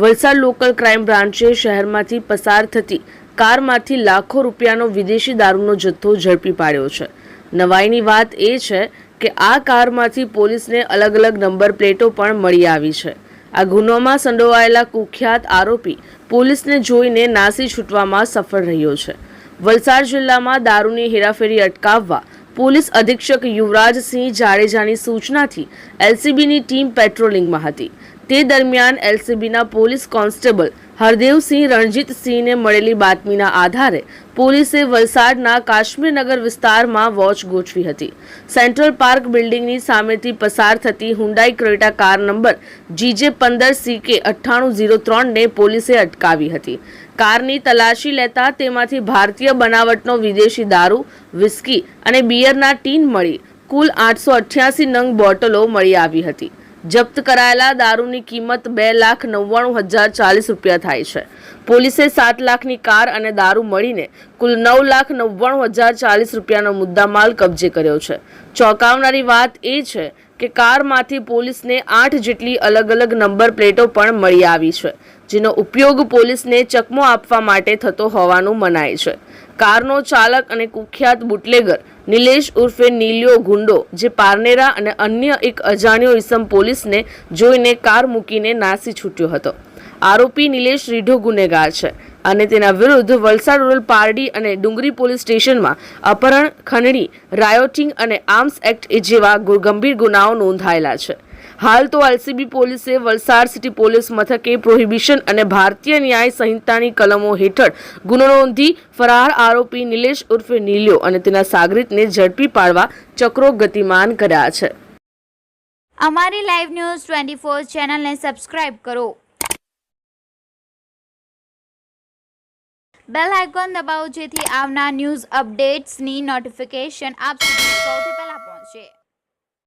Valsad local crime બ્રાન્ચે શહેરમાંથી પસાર થતી કારમાંથી લાખો રૂપિયાનો વિદેશી દારૂનો જથ્થો ઝડપી પાડ્યો છે। નવાઈની વાત એ છે કે આ કારમાંથી પોલીસને અલગ અલગ નંબર પ્લેટો પણ મળી આવી છે। આ ગુનામાં સંડોવાયેલા કુખ્યાત આરોપી પોલીસને જોઈને નાસી છૂટવામાં સફળ રહ્યો છે। વલસાડ જિલ્લામાં દારૂની હેરાફેરી અટકાવવા પોલીસ અધિક્ષક યુવરાજસિંહ જાડેજાની સૂચનાથી એલસીબીની ટીમ પેટ્રોલિંગમાં હતી। તે દરમિયાન એલસીબીના પોલીસ કોન્સ્ટેબલ હરદેવસિંહ રણજીતસિંહને મળેલી બાતમીના આધારે પોલીસે વલસાડના કાશ્મીરનગર વિસ્તારમાં વોચ ગોઠવી હતી। સેન્ટ્રલ પાર્ક બિલ્ડિંગની સામેથી પસાર થતી Hyundai Creta car number GJ15CK9803 ને પોલીસે અટકાવી હતી। કારની તલાશી લેતા તેમાંથી ભારતીય બનાવટનો વિદેશી દારૂ, વિસ્કી અને બિયરના ટીન મળી કુલ 888 નંગ બોટલો મળી આવી હતી। જપ્ત કરાયેલા દારૂની કિંમત 2,99,040 રૂપિયા થાય છે। પોલીસે 7 લાખની કાર અને દારૂ મળીને કુલ 9,99,040 રૂપિયાનો મુદ્દામાલ કબજે કર્યો છે। ચોંકાવનારી વાત એ છે કે કારમાંથી પોલીસને 8 જેટલી અલગ અલગ નંબર પ્લેટો પણ મળી આવી છે, જેનો ઉપયોગ પોલીસને ચકમો આપવા માટે થતો હોવાનું મનાય છે। કારનો ચાલક અને કુખ્યાત બુટલેગર નિલેશ ઉર્ફે નીલિયો ગુંડો, જે પારનેરા અને અન્ય એક અજાણ્યો ઇસમ પોલીસને જોઈને કાર મૂકીને નાસી છૂટ્યો હતો। આરોપી નિલેશ રીઢો ગુનેગાર છે અને તેના વિરુદ્ધ વલસાડ રૂરલ પારડી અને ડુંગરી પોલીસ સ્ટેશનમાં અપહરણ, ખંડણી, રાયોટિંગ અને આર્મ્સ એક્ટ જેવા ગંભીર ગુનાઓ નોંધાયેલા છે। હાલ તો એલસીબી પોલીસે વલસાડ સિટી પોલીસ મથકે પ્રોહિબિશન અને ભારતીય ન્યાય સંહિતાની કલમો હેઠળ ગુનો નોંધી ફરાર આરોપી નિલેશ ઉર્ફે નીલિયો અને તેના સાગરીતને ઝડપી પાડવા ચક્રો ગતિમાન કર્યા છે। અમારી લાઈવ ન્યૂઝ 24 ચેનલને સબસ્ક્રાઇબ કરો, બેલ આઇકોન દબાવો જેથી આવનાર ન્યૂઝ અપડેટ્સની નોટિફિકેશન આપ સુધી સૌથી પહેલા પહોંચે।